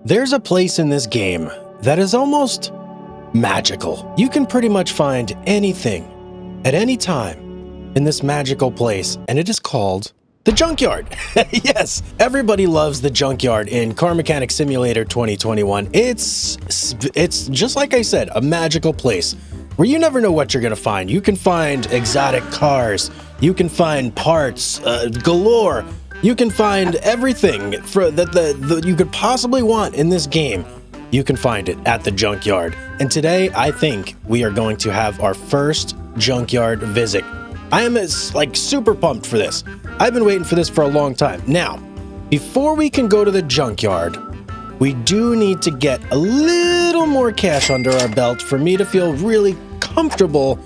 There's a place in this game that is almost magical. You can pretty much find anything at any time in this magical place, and it is called the Junkyard. Yes, everybody loves the Junkyard in Car Mechanic Simulator 2021. It's just like I said, a magical place where you never know what you're gonna find. You can find exotic cars, you can find parts galore. You can find everything that you could possibly want in this game. You can find it at the Junkyard. And today, I think we are going to have our first Junkyard visit. I am super pumped for this. I've been waiting for this for a long time. Now, before we can go to the Junkyard, we do need to get a little more cash under our belt for me to feel really comfortable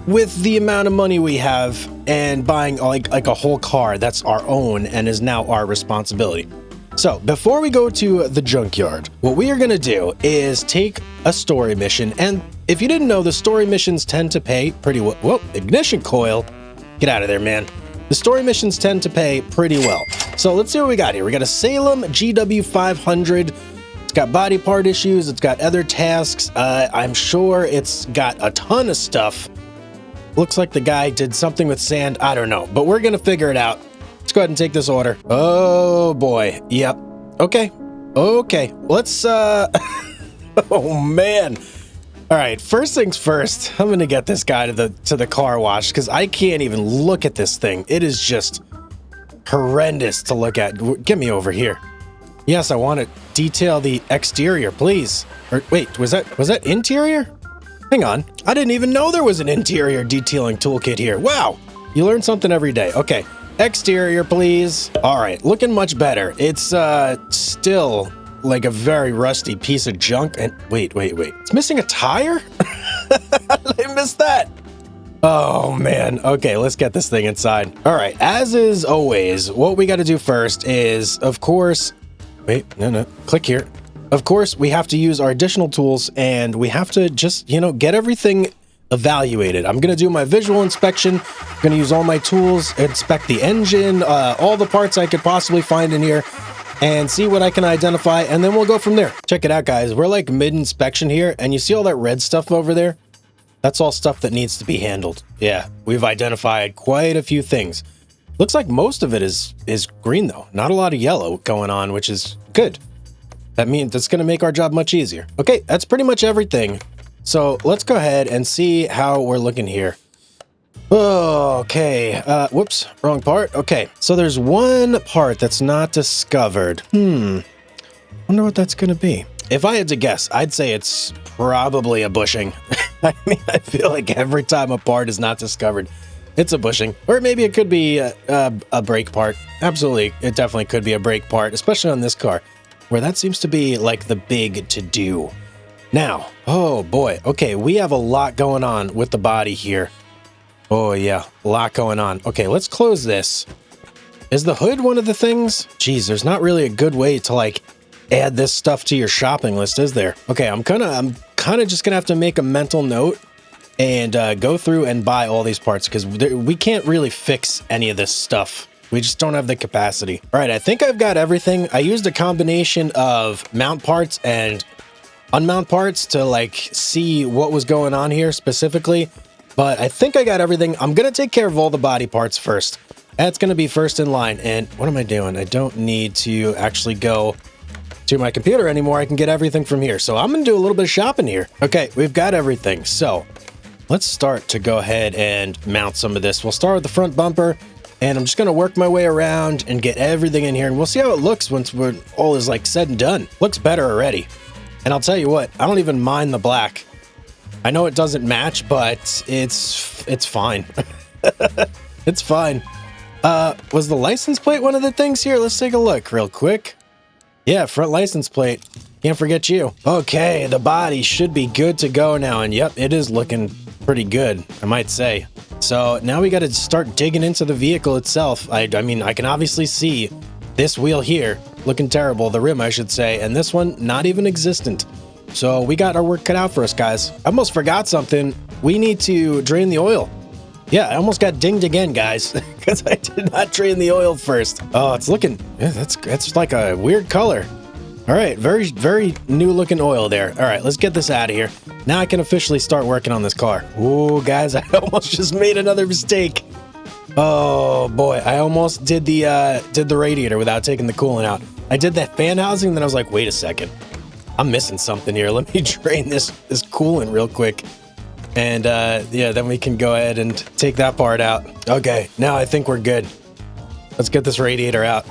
with the amount of money we have and buying like a whole car that's our own and is now our responsibility. So before we go to the Junkyard, what we are going to do is take a story mission. And if you didn't know, the story missions tend to pay pretty well. Whoa, ignition coil. Get out of there, man. The story missions tend to pay pretty well. So let's see what we got here. We got a Salem GW500. It's got body part issues. It's got other tasks. I'm sure it's got a ton of stuff. Looks like the guy did something with sand. I don't know, but we're going to figure it out. Let's go ahead and take this order. Oh boy. Yep. Okay. Let's, oh man. All right. First things first, I'm going to get this guy to the car wash because I can't even look at this thing. It is just horrendous to look at. Get me over here. Yes, I want to detail the exterior, please. Or wait, was that interior? Hang on, I didn't even know there was an interior detailing toolkit here. Wow, you learn something every day. Okay, exterior, please. All right, looking much better. It's still like a very rusty piece of junk. And wait. It's missing a tire? I missed that. Oh man, okay, let's get this thing inside. All right, as is always, what we got to do first is, of course, no, click here. Of course, we have to use our additional tools and we have to just, get everything evaluated. I'm going to do my visual inspection. I'm going to use all my tools, inspect the engine, all the parts I could possibly find in here and see what I can identify. And then we'll go from there. Check it out, guys. We're like mid-inspection here and you see all that red stuff over there? That's all stuff that needs to be handled. Yeah, we've identified quite a few things. Looks like most of it is green though. Not a lot of yellow going on, which is good. That means that's going to make our job much easier. Okay, that's pretty much everything. So let's go ahead and see how we're looking here. Okay, whoops, wrong part. Okay, so there's one part that's not discovered. Wonder what that's going to be. If I had to guess, I'd say it's probably a bushing. I mean, I feel like every time a part is not discovered, it's a bushing. Or maybe it could be a brake part. Absolutely, it definitely could be a brake part, especially on this car, where that seems to be like the big to-do. Now, oh boy, okay, we have a lot going on with the body here. Oh yeah, a lot going on. Okay, let's close this. Is the hood one of the things? Geez, there's not really a good way to like add this stuff to your shopping list, is there? Okay, I'm kind of just gonna have to make a mental note and go through and buy all these parts because we can't really fix any of this stuff. We just don't have the capacity. All right, I think I've got everything. I used a combination of mount parts and unmount parts to like see what was going on here specifically, but I think I got everything. I'm gonna take care of all the body parts first. That's gonna be first in line. And what am I doing? I don't need to actually go to my computer anymore. I can get everything from here. So I'm gonna do a little bit of shopping here. Okay, we've got everything. So let's start to go ahead and mount some of this. We'll start with the front bumper. And I'm just going to work my way around and get everything in here. And we'll see how it looks once all is like said and done. Looks better already. And I'll tell you what, I don't even mind the black. I know it doesn't match, but it's fine. It's fine. Was the license plate one of the things here? Let's take a look real quick. Yeah, front license plate. Can't forget you. Okay, the body should be good to go now. And yep, it is looking pretty good, I might say. So now we got to start digging into the vehicle itself. I mean, I can obviously see this wheel here looking terrible, the rim, I should say, and this one not even existent. So we got our work cut out for us, guys. I almost forgot something. We need to drain the oil. Yeah, I almost got dinged again, guys, because I did not drain the oil first. Oh, it's looking, yeah, that's like a weird color. All right, very new looking oil there. All right, let's get this out of here. Now I can officially start working on this car. Ooh, guys, I almost just made another mistake. Oh boy, I almost did the radiator without taking the coolant out. I did that fan housing, then I was like, wait a second, I'm missing something here. Let me drain this coolant real quick. And yeah, then we can go ahead and take that part out. Okay, now I think we're good. Let's get this radiator out.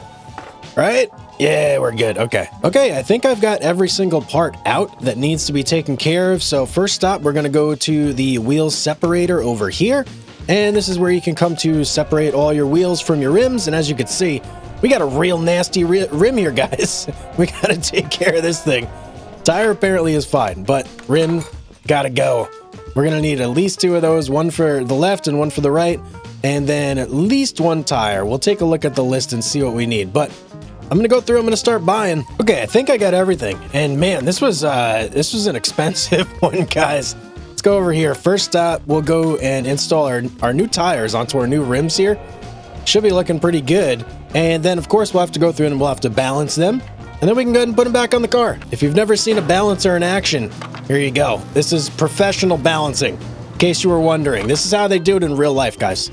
Right? Yeah, we're good. Okay. Okay, I think I've got every single part out that needs to be taken care of. So first stop, we're going to go to the wheel separator over here. And this is where you can come to separate all your wheels from your rims. And as you can see, we got a real nasty rim here, guys. We got to take care of this thing. Tire apparently is fine, but rim got to go. We're going to need at least 2 of those, one for the left and one for the right. And then at least 1 tire. We'll take a look at the list and see what we need. But I'm gonna go through, I'm gonna start buying. Okay, I think I got everything. And man, this was an expensive one, guys. Let's go over here. First stop, we'll go and install our new tires onto our new rims here. Should be looking pretty good. And then of course we'll have to go through and we'll have to balance them. And then we can go ahead and put them back on the car. If you've never seen a balancer in action, here you go. This is professional balancing. In case you were wondering, this is how they do it in real life, guys.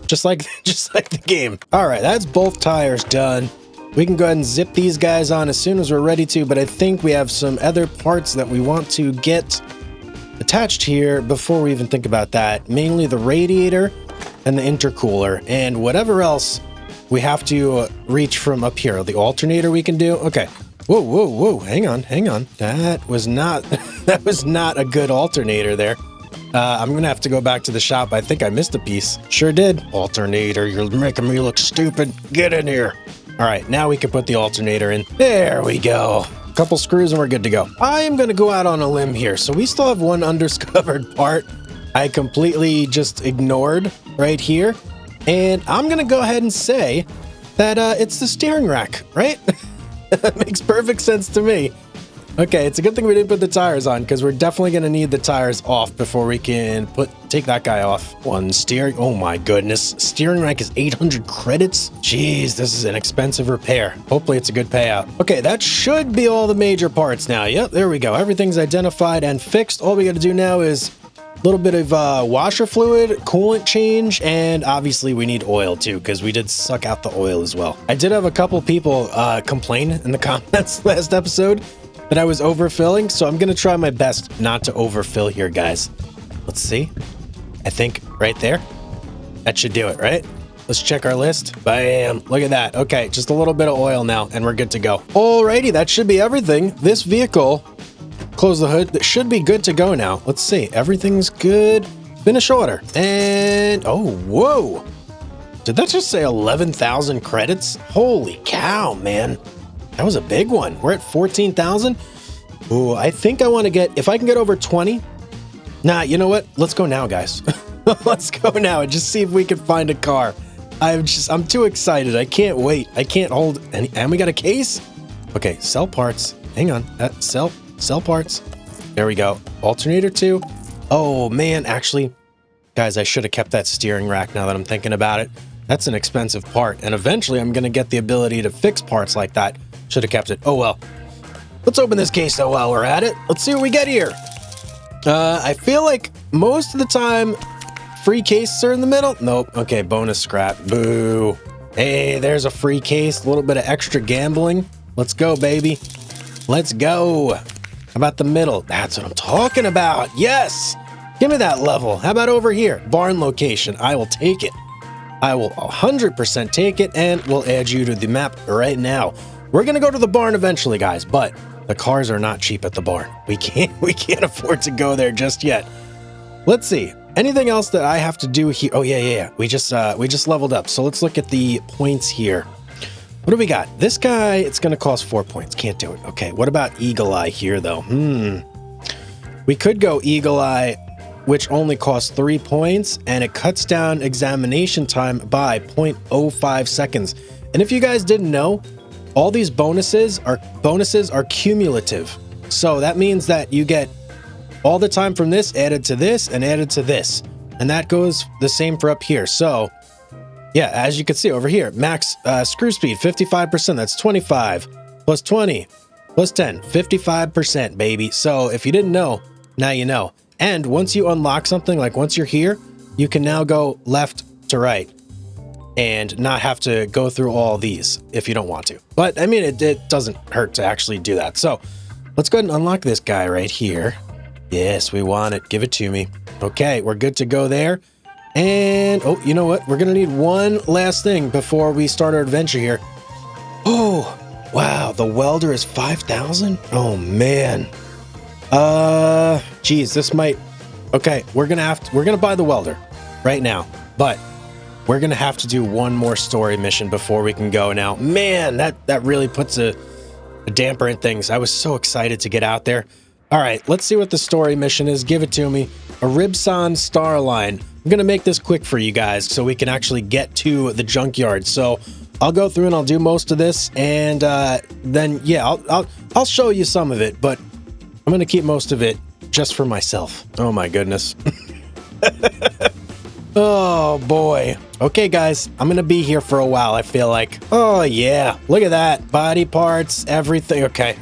Just like the game. All right, that's both tires done. We can go ahead and zip these guys on as soon as we're ready to, but I think we have some other parts that we want to get attached here before we even think about that. Mainly the radiator and the intercooler and whatever else we have to reach from up here. The alternator we can do. Okay. Whoa, whoa, whoa. Hang on. That was not a good alternator there. I'm going to have to go back to the shop. I think I missed a piece. Sure did. Alternator, you're making me look stupid. Get in here. All right, now we can put the alternator in. There we go. A couple screws and we're good to go. I am going to go out on a limb here. So we still have one undiscovered part I completely just ignored right here. And I'm going to go ahead and say that it's the steering rack, right? That makes perfect sense to me. Okay, it's a good thing we didn't put the tires on because we're definitely going to need the tires off before we can take that guy off. Oh my goodness. Steering rack is 800 credits? Jeez, this is an expensive repair. Hopefully it's a good payout. Okay, that should be all the major parts now. Yep, there we go. Everything's identified and fixed. All we got to do now is a little bit of washer fluid, coolant change, and obviously we need oil too because we did suck out the oil as well. I did have a couple people complain in the comments last episode that I was overfilling, so I'm gonna try my best not to overfill here, guys. Let's see. I think right there. That should do it, right? Let's check our list. Bam, look at that. Okay, just a little bit of oil now, and we're good to go. Alrighty, that should be everything. This vehicle, close the hood, that should be good to go now. Let's see, everything's good. Finish order, and oh, whoa. Did that just say 11,000 credits? Holy cow, man. That was a big one. We're at 14,000. Ooh, I think I want to get, if I can get over 20. Nah, you know what? Let's go now, guys. Let's go now and just see if we can find a car. I'm too excited. I can't wait. I can't hold any, and we got a case? Okay, sell parts. Hang on. Sell parts. There we go. Alternator 2. Oh man, actually, guys, I should have kept that steering rack now that I'm thinking about it. That's an expensive part, and eventually I'm going to get the ability to fix parts like that. Should have kept it. Oh well. Let's open this case though while we're at it. Let's see what we get here. I feel like most of the time free cases are in the middle. Nope. Okay, bonus scrap. Boo. Hey, there's a free case. A little bit of extra gambling. Let's go, baby. Let's go. How about the middle? That's what I'm talking about. Yes. Give me that level. How about over here? Barn location. I will take it. I will 100% take it, and we'll add you to the map right now. We're gonna go to the barn eventually, guys, but the cars are not cheap at the barn. We can't afford to go there just yet. Let's see. Anything else that I have to do here? Oh yeah. We just leveled up. So let's look at the points here. What do we got? This guy, it's gonna cost 4 points. Can't do it. Okay. What about Eagle Eye here though? We could go Eagle Eye, which only costs 3 points, and it cuts down examination time by 0.05 seconds. And if you guys didn't know, all these bonuses are cumulative. So that means that you get all the time from this added to this and added to this. And that goes the same for up here. So yeah, as you can see over here, max screw speed, 55%, that's 25, plus 20, Plus 10, 55%, baby. So if you didn't know, now you know. And once you unlock something, like once you're here, you can now go left to right and not have to go through all these if you don't want to. But I mean, it doesn't hurt to actually do that. So let's go ahead and unlock this guy right here. Yes, we want it. Give it to me. Okay, we're good to go there. And, oh, you know what? We're going to need one last thing before we start our adventure here. Oh, wow. The welder is 5,000? Oh, man. Geez, this might... Okay, we're going to buy the welder right now. But we're going to have to do one more story mission before we can go now. Man, that really puts a damper in things. I was so excited to get out there. All right, let's see what the story mission is. Give it to me. A Ribson Star Line. I'm going to make this quick for you guys so we can actually get to the junkyard. So I'll go through and I'll do most of this. And then, yeah, I'll show you some of it. But I'm going to keep most of it just for myself. Oh, my goodness. Oh, boy. Okay, guys, I'm going to be here for a while, I feel like. Oh, yeah. Look at that. Body parts, everything. Okay.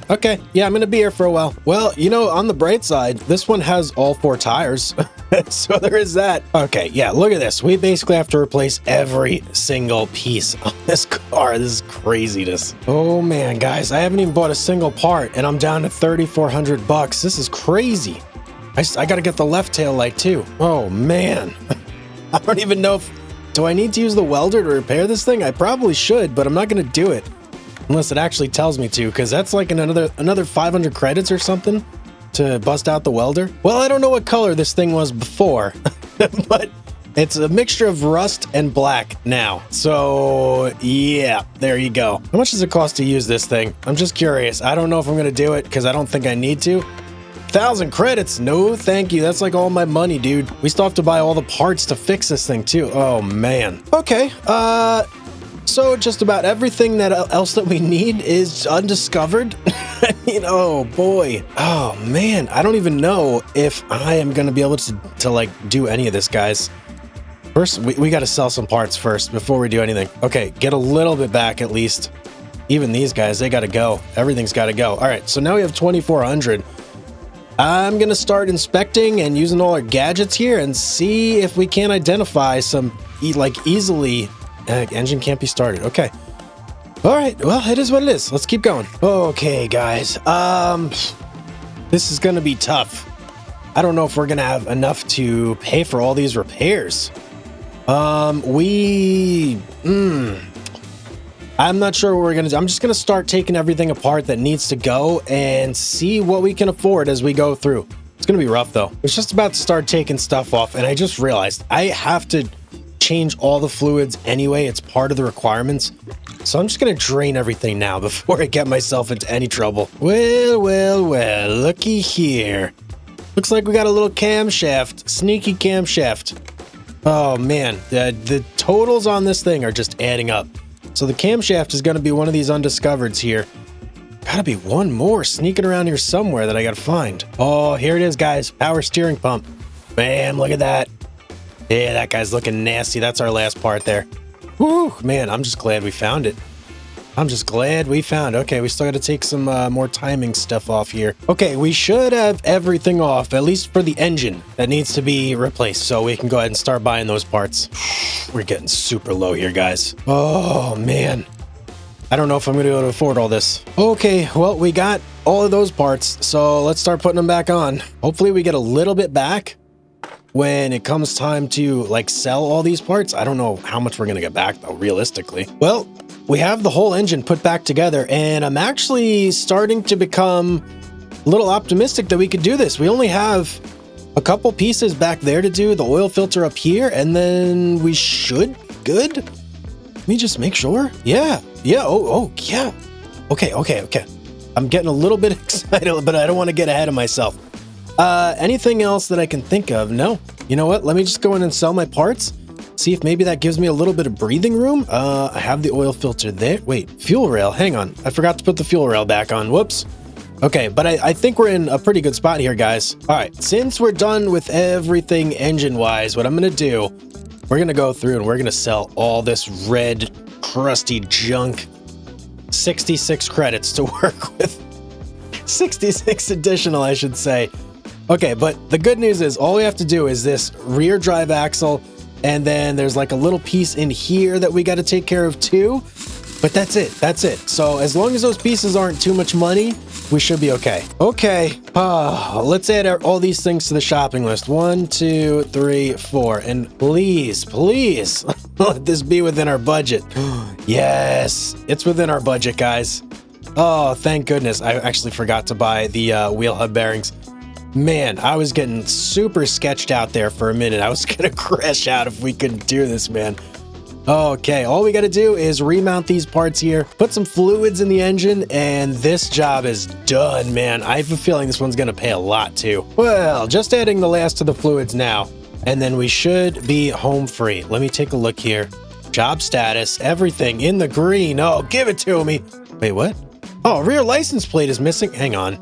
Yeah, I'm going to be here for a while. Well, you know, on the bright side, this one has all 4 tires. So there is that. Okay, yeah, look at this. We basically have to replace every single piece on this car. This is craziness. Oh, man, guys, I haven't even bought a single part, and I'm down to $3,400. This is crazy. I got to get the left tail light, too. Oh, man. I don't even know if... Do I need to use the welder to repair this thing? I probably should, but I'm not going to do it. Unless it actually tells me to, because that's like another 500 credits or something to bust out the welder. Well, I don't know what color this thing was before, but it's a mixture of rust and black now. So, yeah, there you go. How much does it cost to use this thing? I'm just curious. I don't know if I'm going to do it, because I don't think I need to. 1,000 credits? No, thank you. That's like all my money, dude. We still have to buy all the parts to fix this thing, too. Oh, man. Okay, so just about everything else that we need is undiscovered. I mean, oh, boy. Oh, man. I don't even know if I am going to be able to, like, do any of this, guys. First, we got to sell some parts first before we do anything. Okay, get a little bit back at least. Even these guys, they got to go. Everything's got to go. All right, so now we have 2,400. I'm going to start inspecting and using all our gadgets here and see if we can identify some, easily... engine can't be started. Okay. All right. Well, it is what it is. Let's keep going. Okay, guys. This is going to be tough. I don't know if we're going to have enough to pay for all these repairs. I'm not sure what we're going to do. I'm just going to start taking everything apart that needs to go and see what we can afford as we go through. It's going to be rough, though. I was just about to start taking stuff off, and I just realized I have to change all the fluids anyway. It's part of the requirements. So I'm just going to drain everything now before I get myself into any trouble. Well, looky here. Looks like we got a little camshaft, sneaky camshaft. Oh, man. The totals on this thing are just adding up. So the camshaft is going to be one of these undiscovereds here. Gotta be one more sneaking around here somewhere that I gotta find. Oh, here it is, guys. Power steering pump. Bam, look at that. Yeah, that guy's looking nasty. That's our last part there. Woo, man, I'm just glad we found it. Okay, we still got to take some more timing stuff off here. Okay, we should have everything off, at least for the engine that needs to be replaced. So we can go ahead and start buying those parts. We're getting super low here, guys. Oh, man. I don't know if I'm going to be able to afford all this. Okay, well, we got all of those parts, so let's start putting them back on. Hopefully we get a little bit back when it comes time to, like, sell all these parts. I don't know how much we're going to get back, though, realistically. Well, we have the whole engine put back together, and I'm actually starting to become a little optimistic that we could do this. We only have a couple pieces back there to do, the oil filter up here, and then we should be good. Let me just make sure. Yeah. Oh, yeah. Okay. I'm getting a little bit excited, but I don't want to get ahead of myself. Anything else that I can think of? No. You know what? Let me just go in and sell my parts. See if maybe that gives me a little bit of breathing room. I have the oil filter there. Wait, fuel rail. Hang on. I forgot to put the fuel rail back on. Whoops. Okay, but I think we're in a pretty good spot here, guys. All right, since we're done with everything engine-wise, what I'm going to do, we're going to go through and we're going to sell all this red, crusty junk. 66 credits to work with. 66 additional, I should say. Okay, but the good news is all we have to do is this rear drive axle, and then there's like a little piece in here that we got to take care of too. But that's it. That's it. So as long as those pieces aren't too much money, we should be okay. Okay. Let's add all these things to the shopping list. 1, 2, 3, 4. And please, please let this be within our budget. Yes, it's within our budget, guys. Oh, thank goodness. I actually forgot to buy the wheel hub bearings. Man, I was getting super sketched out there for a minute. I was going to crash out if we couldn't do this, man. Okay, all we got to do is remount these parts here, put some fluids in the engine, and this job is done, man. I have a feeling this one's going to pay a lot, too. Well, just adding the last of the fluids now, and then we should be home free. Let me take a look here. Job status, everything in the green. Oh, give it to me. Wait, what? Oh, rear license plate is missing. Hang on.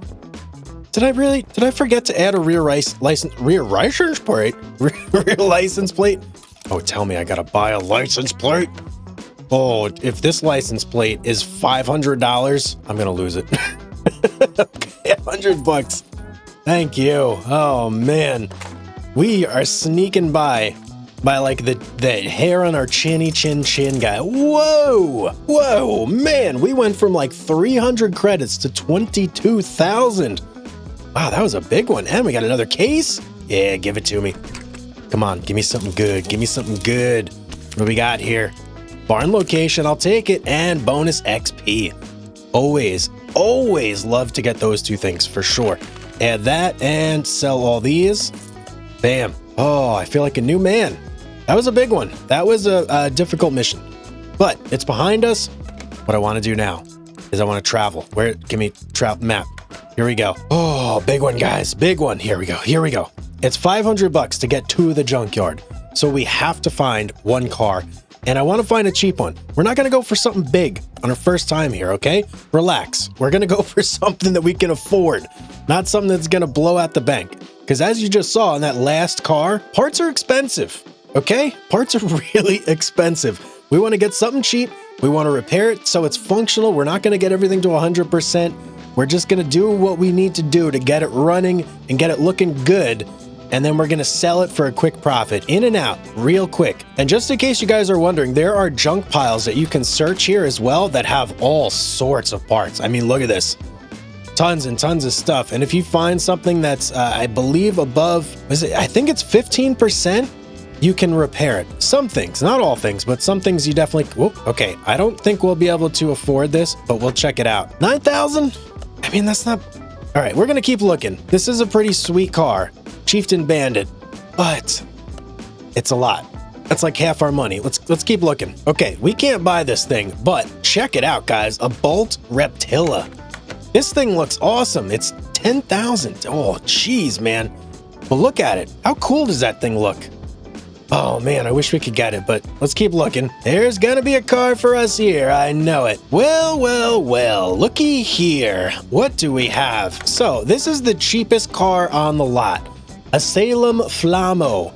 Did I forget to add a rear license plate? Rear license plate? Oh, tell me I gotta buy a license plate? Oh, if this license plate is $500, I'm gonna lose it. Okay, $100. Thank you. Oh, man. We are sneaking by like the hair on our chin guy. Whoa! Whoa, man. We went from like 300 credits to 22,000. Wow, that was a big one. And we got another case? Yeah, give it to me. Come on, give me something good. Give me something good. What do we got here? Barn location, I'll take it. And bonus XP. Always love to get those two things for sure. Add that and sell all these. Bam. Oh, I feel like a new man. That was a big one. That was a difficult mission. But it's behind us. What I want to do now is I want to travel. Give me travel map. Here we go. Oh, big one, guys. Big one. Here we go. It's $500 to get to the junkyard. So we have to find one car, and I want to find a cheap one. We're not going to go for something big on our first time here, okay? Relax. We're going to go for something that we can afford, not something that's going to blow out the bank. Because as you just saw in that last car, parts are expensive, okay? Parts are really expensive. We want to get something cheap. We want to repair it so it's functional. We're not going to get everything to 100%. We're just going to do what we need to do to get it running and get it looking good. And then we're going to sell it for a quick profit, in and out, real quick. And just in case you guys are wondering, there are junk piles that you can search here as well that have all sorts of parts. I mean, look at this. Tons and tons of stuff. And if you find something that's, I believe above, I think it's 15%, you can repair it. Some things, not all things, but some things you definitely, whoop, okay. I don't think we'll be able to afford this, but we'll check it out. 9,000? I mean, that's not, all right, we're going to keep looking. This is a pretty sweet car. Chieftain Bandit, but it's a lot. That's like half our money. Let's keep looking. Okay, we can't buy this thing, but check it out, guys. A Bolt Reptilla. This thing looks awesome. It's 10,000. Oh, geez, man. But look at it. How cool does that thing look? Oh, man, I wish we could get it, but let's keep looking. There's gonna be a car for us here. I know it. Well, looky here. What do we have? So, this is the cheapest car on the lot. A Salem Flammo.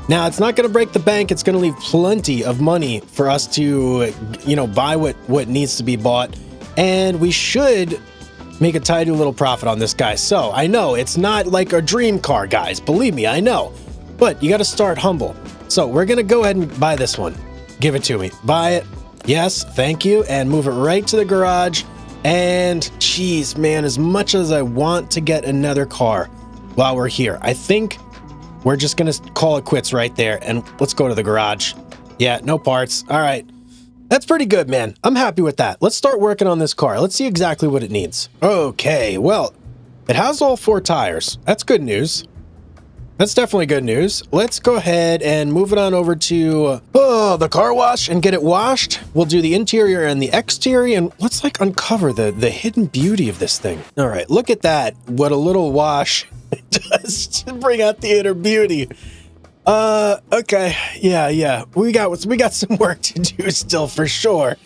Now, it's not going to break the bank. It's going to leave plenty of money for us to, buy what needs to be bought. And we should make a tidy little profit on this guy. So, I know it's not like a dream car, guys. Believe me, I know. But you got to start humble. So, we're going to go ahead and buy this one. Give it to me. Buy it. Yes, thank you. And move it right to the garage. And, geez, man, as much as I want to get another car while we're here, I think we're just gonna call it quits right there and let's go to the garage. Yeah, no parts. All right, that's pretty good, man. I'm happy with that. Let's start working on this car. Let's see exactly what it needs. Okay, well, it has all 4 tires. That's good news. That's definitely good news. Let's go ahead and move it on over to the car wash and get it washed. We'll do the interior and the exterior, and let's uncover the hidden beauty of this thing. All right, look at that. What a little wash does to bring out the inner beauty. Okay, yeah. We got some work to do still for sure.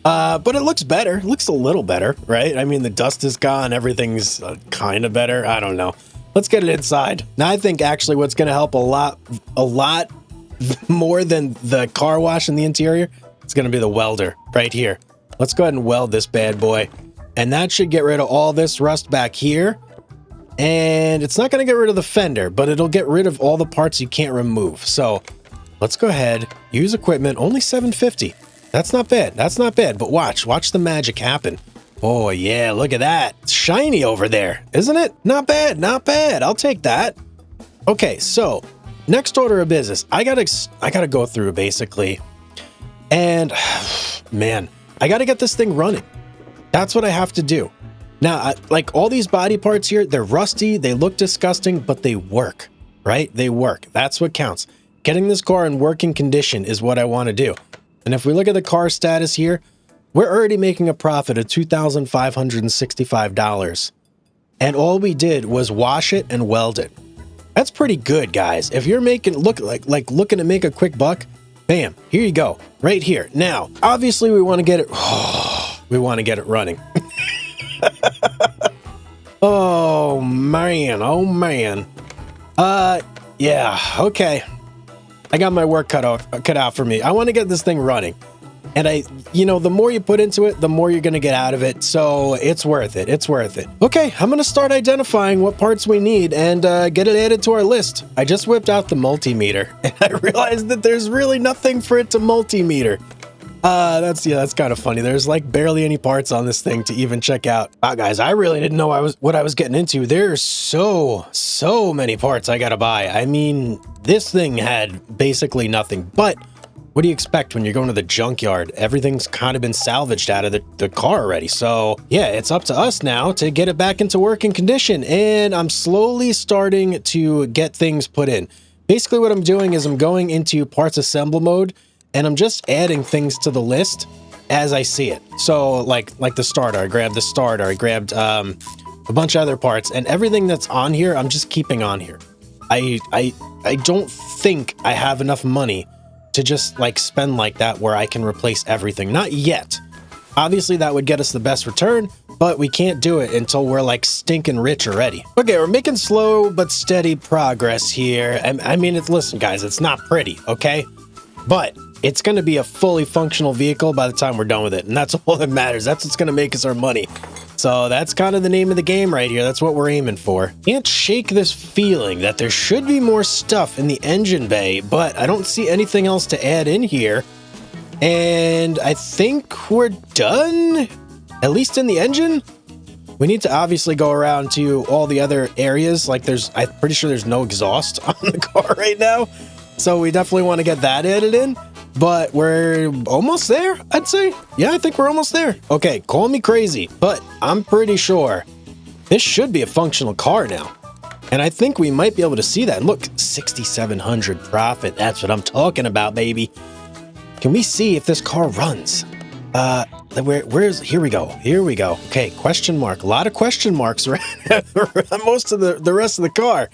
But it looks better. It looks a little better, right? I mean, the dust is gone. Everything's kind of better. I don't know. Let's get it inside. Now, I think actually what's going to help a lot more than the car wash in the interior, it's going to be the welder right here. Let's go ahead and weld this bad boy. and that should get rid of all this rust back here. And it's not going to get rid of the fender, but it'll get rid of all the parts you can't remove. So let's go ahead, use equipment, only $750. That's not bad. That's not bad. But watch the magic happen. Oh yeah, look at that. It's shiny over there, isn't it? Not bad, not bad. I'll take that. Okay, so next order of business. I gotta go through basically. And man, I gotta get this thing running. That's what I have to do. Now, like all these body parts here, they're rusty, they look disgusting, but they work, right? They work. That's what counts. Getting this car in working condition is what I want to do. And if we look at the car status here, we're already making a profit of $2,565. And all we did was wash it and weld it. That's pretty good, guys. If you're making looking to make a quick buck, bam, here you go, right here. Now, obviously we want to get it we want to get it running. Oh man, oh man. Yeah, okay. I got my work cut out for me. I want to get this thing running. And the more you put into it, the more you're going to get out of it. So it's worth it. It's worth it. Okay, I'm going to start identifying what parts we need and get it added to our list. I just whipped out the multimeter and I realized that there's really nothing for it to multimeter. That's kind of funny. There's like barely any parts on this thing to even check out. Wow, guys, I really didn't know what I was getting into. There's so many parts I gotta buy. I mean, this thing had basically nothing, but what do you expect when you're going to the junkyard? Everything's kind of been salvaged out of the car already. So yeah, it's up to us now to get it back into working condition. And I'm slowly starting to get things put in. Basically what I'm doing is I'm going into parts assemble mode and I'm just adding things to the list as I see it. So like the starter, I grabbed the starter, I grabbed a bunch of other parts, and everything that's on here, I'm just keeping on here. I don't think I have enough money to just like spend like that where I can replace everything. Not yet. Obviously that would get us the best return, but we can't do it until we're like stinking rich already. Okay, we're making slow but steady progress here. I mean, listen guys, it's not pretty, okay? But it's going to be a fully functional vehicle by the time we're done with it. And that's all that matters. That's what's going to make us our money. So that's kind of the name of the game right here. That's what we're aiming for. Can't shake this feeling that there should be more stuff in the engine bay, but I don't see anything else to add in here. And I think we're done, at least in the engine. We need to obviously go around to all the other areas. Like I'm pretty sure there's no exhaust on the car right now. So we definitely want to get that added in. But we're almost there, I'd say. Yeah, I think we're almost there. Okay, call me crazy, but I'm pretty sure this should be a functional car now. And I think we might be able to see that. Look, 6,700 profit. That's what I'm talking about, baby. Can we see if this car runs? Here we go. Here we go. Okay, question mark. A lot of question marks around most of the rest of the car.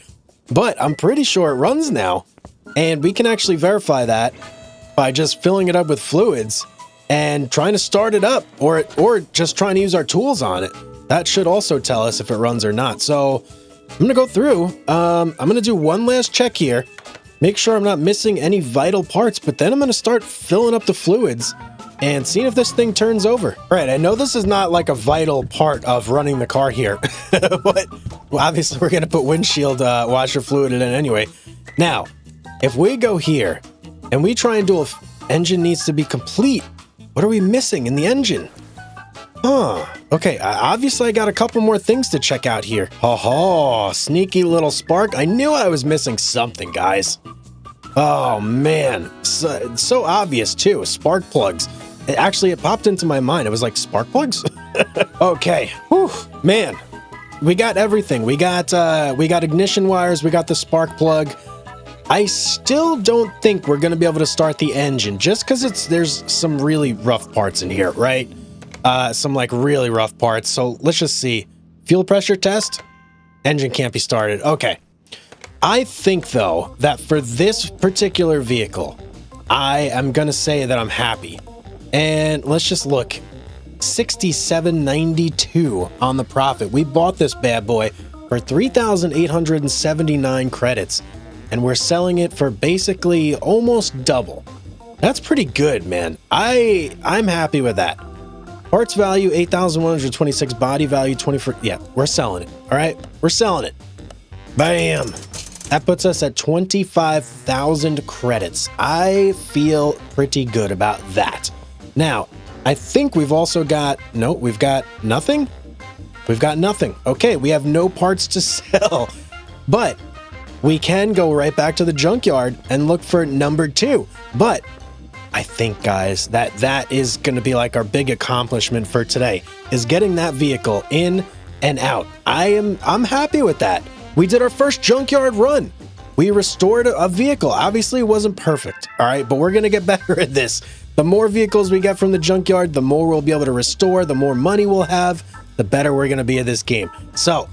But I'm pretty sure it runs now. And we can actually verify that by just filling it up with fluids and trying to start it up, or just trying to use our tools on it. That should also tell us if it runs or not. So I'm gonna go through. I'm gonna do one last check here, make sure I'm not missing any vital parts, but then I'm gonna start filling up the fluids and seeing if this thing turns over. All right, I know this is not like a vital part of running the car here, but obviously we're gonna put windshield washer fluid in it anyway. Now, if we go here and we try and do engine needs to be complete, what are we missing in the engine? Okay, obviously I got a couple more things to check out here. Oh, sneaky little spark. I knew I was missing something, guys. Oh man, so obvious too, spark plugs. It popped into my mind. It was like, spark plugs? Okay, whew, man, we got everything. We got ignition wires, we got the spark plug. I still don't think we're going to be able to start the engine just because there's some really rough parts in here, right? Some like really rough parts. So let's just see. Fuel pressure test. Engine can't be started. Okay. I think though that for this particular vehicle, I am going to say that I'm happy. And let's just look. 67.92 on the profit. We bought this bad boy for 3,879 credits. And we're selling it for basically almost double. That's pretty good, man. I'm happy with that. Parts value, 8,126. Body value, 24. Yeah, we're selling it. All right, we're selling it. Bam. That puts us at 25,000 credits. I feel pretty good about that. Now, I think we've also got, no, we've got nothing. We've got nothing. Okay, we have no parts to sell, but we can go right back to the junkyard and look for number 2. But I think, guys, that is going to be like our big accomplishment for today, is getting that vehicle in and out. I'm happy with that. We did our first junkyard run. We restored a vehicle. Obviously, it wasn't perfect, all right, but we're going to get better at this. The more vehicles we get from the junkyard, the more we'll be able to restore, the more money we'll have, the better we're going to be at this game. So,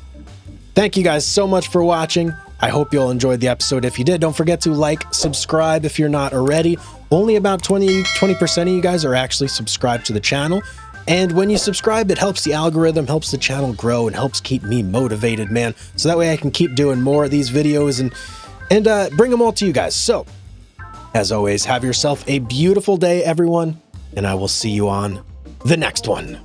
thank you guys so much for watching. I hope you all enjoyed the episode. If you did, don't forget to like, subscribe if you're not already. Only about 20% of you guys are actually subscribed to the channel. And when you subscribe, it helps the algorithm, helps the channel grow, and helps keep me motivated, man. So that way I can keep doing more of these videos and bring them all to you guys. So, as always, have yourself a beautiful day, everyone, and I will see you on the next one.